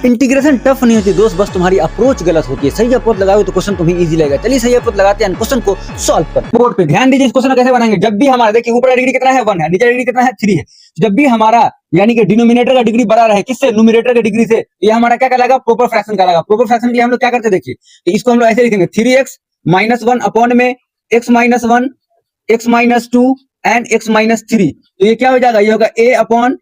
Integration tough नहीं होती दोस्त, बस तुम्हारी अप्रोच गलत होती है। सही अप्रोच लगाओ तो क्वेश्चन तुम्हें इजी लगेगा। चलिए सही अप्रोच लगाते हैं, क्वेश्चन को सॉल्व करते हैं। बोर्ड पे ध्यान दीजिए, इस क्वेश्चन को कैसे बनाएंगे। जब भी हमारा देखिए ऊपर डिग्री कितना है 1 है, नीचे डिग्री कितना है 3 है। जब भी हमारा यानी कि डिनोमिनेटर का डिग्री बड़ा रहे किससे, न्यूमरेटर के डिग्री से, ये हमारा क्या कहलाएगा, प्रोपर फ्रैक्शन कहलाएगा। प्रोपर फ्रैक्शन के लिए हम लोग क्या करते हैं देखिए, तो इसको हम लोग ऐसे लिखेंगे 3x - 1 अपॉन में x - 1 x - 2 एंड x - 3। तो ये क्या हो जाएगा, ये होगा a upon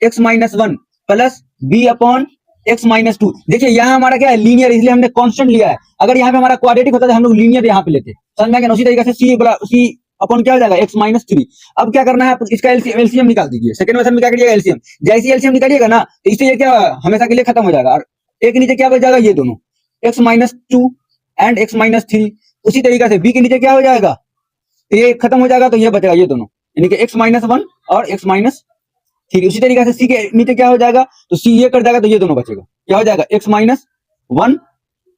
x - 1 plus b upon x - 2। देखिए यहाँ हमारा क्या है, लीनियर, इसलिए हमने कांस्टेंट लिया है। अगर यहाँ पे हमारा क्वाड्रेटिक होता तो हम लोग लीनियर यहाँ पे लेते। समझ में आ गया। उसी तरीके से c अपॉन क्या हो जाएगा, x - 3। अब क्या करना है, इसका एलसीएम निकाल दीजिए। सेकंड मेथड में क्या करिएगा, एलसीएम। जैसे ही एलसीएम निकालिएगा ना, तो इससे ये क्या हमेशा के लिए खत्म हो जाएगा, और एक नीचे क्या बच जाएगा, ये दोनों x - 2 एंड x - 3। उसी तरीके से b के नीचे क्या हो जाएगा, ये खत्म हो जाएगा, तो ये बचेगा ये दोनों, यानी कि x - 1 और x - 3। उसी तरीके से c के नीचे क्या हो जाएगा, तो c ये कर जाएगा, तो ये दोनों बचेगा, क्या हो जाएगा, x - 1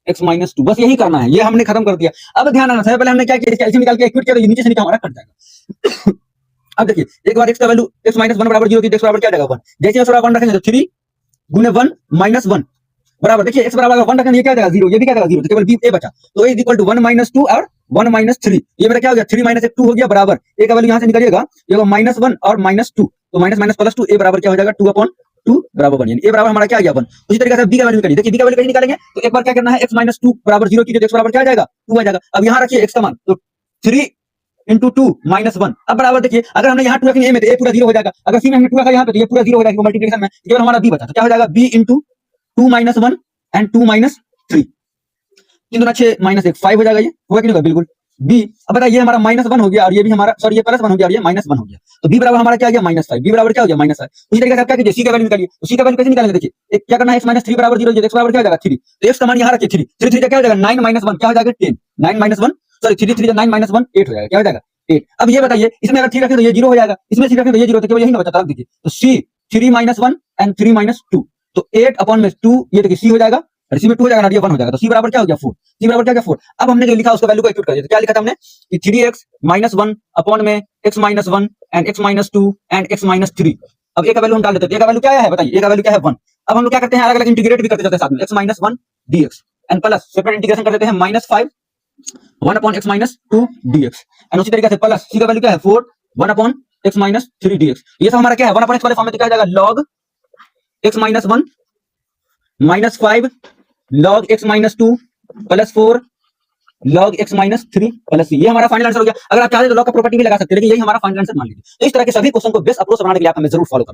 x - 2। बस यही करना है, ये हमने खत्म कर दिया। अब ध्यान रखना है, पहले हमने क्या किया, कैल्शियम निकाल के इक्विट किया, तो ये नीचे से नीचे हमारा कट जाएगा। अब देखिए एक बार x का वैल्यू x - 1 बराबर 0 की, x बराबर क्या जाएगा 1। जैसे x बराबर 1 रखेंगे तो 3 गुने 1 - 1 बराबर, देखिए x बराबर 1 रखेंगे, ये क्या जाएगा 0, ये भी क्या जाएगा 0, तो केवल b a बचा। तो a इक्वल टू 1 - 2 और 1 - 3। ये मेरा क्या हो गया, 3 - 1 2 हो गया, बराबर a का वैल्यू यहां से निकालिएगा, ये होगा -1 और -2, तो माइनस प्लस 2, a बराबर क्या हो जाएगा 2/2 बराबर 1, यानी a बराबर हमारा क्या आ गया 1। उसी तरीके से b का वैल्यू निकालिए। देखिए b का वैल्यू कैसे निकालेंगे, तो एक बार क्या करना है, x - 2 बराबर 0 कीजिए, तो x बराबर क्या आ जाएगा 2 आ जाएगा। अब यहां रखिए x का मान, तो 3 × 2 - 1। अब बराबर देखिए, अगर हमने यहाँ 2 रखेंगे a में, तो a पूरा 0 हो जाएगा। अगर c में हमने 2 रखा यहाँ पे, तो ये पूरा 0 हो जाएगा मल्टीप्लिकेशन में, केवल हमारा b बचा, तो क्या हो जाएगा b × 2 - 1 एंड 2 - 3, 3 दूना 6 -1 5 हो जाएगा। ये होगा कि नहीं होगा, बिल्कुल b। अब बताइए, ये हमारा -1 हो गया, और ये भी हमारा, सॉरी ये +1 हो गया और ये -1 हो गया, तो b बराबर हमारा क्या आ गया -5। b बराबर क्या हो गया -5। उसी तरीके से आप क्या कीजिए, c का वैल्यू निकालिए। तो c का वैल्यू कैसे निकालेंगे, देखिए एक क्या करना है, x - 3 बराबर 0, x बराबर क्या हो जाएगा 3, तो x का मान यहाँ रखिए 3, 3 3 क्या हो जाएगा 9 - 1 क्या हो जाएगा 10, 9 - 1 सॉरी 3 3 9 - 1 8 हो जाएगा, क्या हो जाएगा 8। अब ये बताइए, इसमें अगर 3 रखें तो ये 0 हो जाएगा, इसमें 3 रखें तो ये 0, तो केवल यही ना बचा, देखिए तो c 3 - 1 एंड 3 - 2, तो 8/2, ये देखिए c हो जाएगा, और इसी में 2 हो जाएगा ना, ये 1 हो जाएगा, तो c बराबर क्या हो गया 4, c बराबर क्या हो गया 4। अब हमने जो लिखा उसका वैल्यू को इक्विट कर दिया, तो क्या लिखा था हमने कि 3x - 1 अपॉन में x - 1 and x - 2 and x - 3। अब a का वैल्यू हम डाल देते हैं, a का वैल्यू क्या है बताइए, a का वैल्यू क्या है 1। अब हम लोग क्या करते हैं, अलग-अलग इंटीग्रेट भी करते जाते हैं साथ में, x - 1 dx and plus separate integration कर देते हैं -5 1 अपॉन x - 2 dx एंड उसी तरीके से प्लस c का वैल्यू क्या है 4 1 अपॉन x - 3 dx। ये सब हमारा क्या है 1 अपॉन x वाले फॉर्म में, तो क्या हो जाएगा log x - 1 -5 log x - 2 plus 4 log x - 3 plus c। ये हमारा फाइनल आंसर हो गया। अगर आप चाहते तो लॉग का प्रॉपर्टी भी लगा सकते हैं, लेकिन यही हमारा फाइनल आंसर मान लीजिए। तो इस तरह के सभी क्वेश्चन को बेस्ट अप्रोच बनाने के लिए आप हमें जरूर फॉलो करें।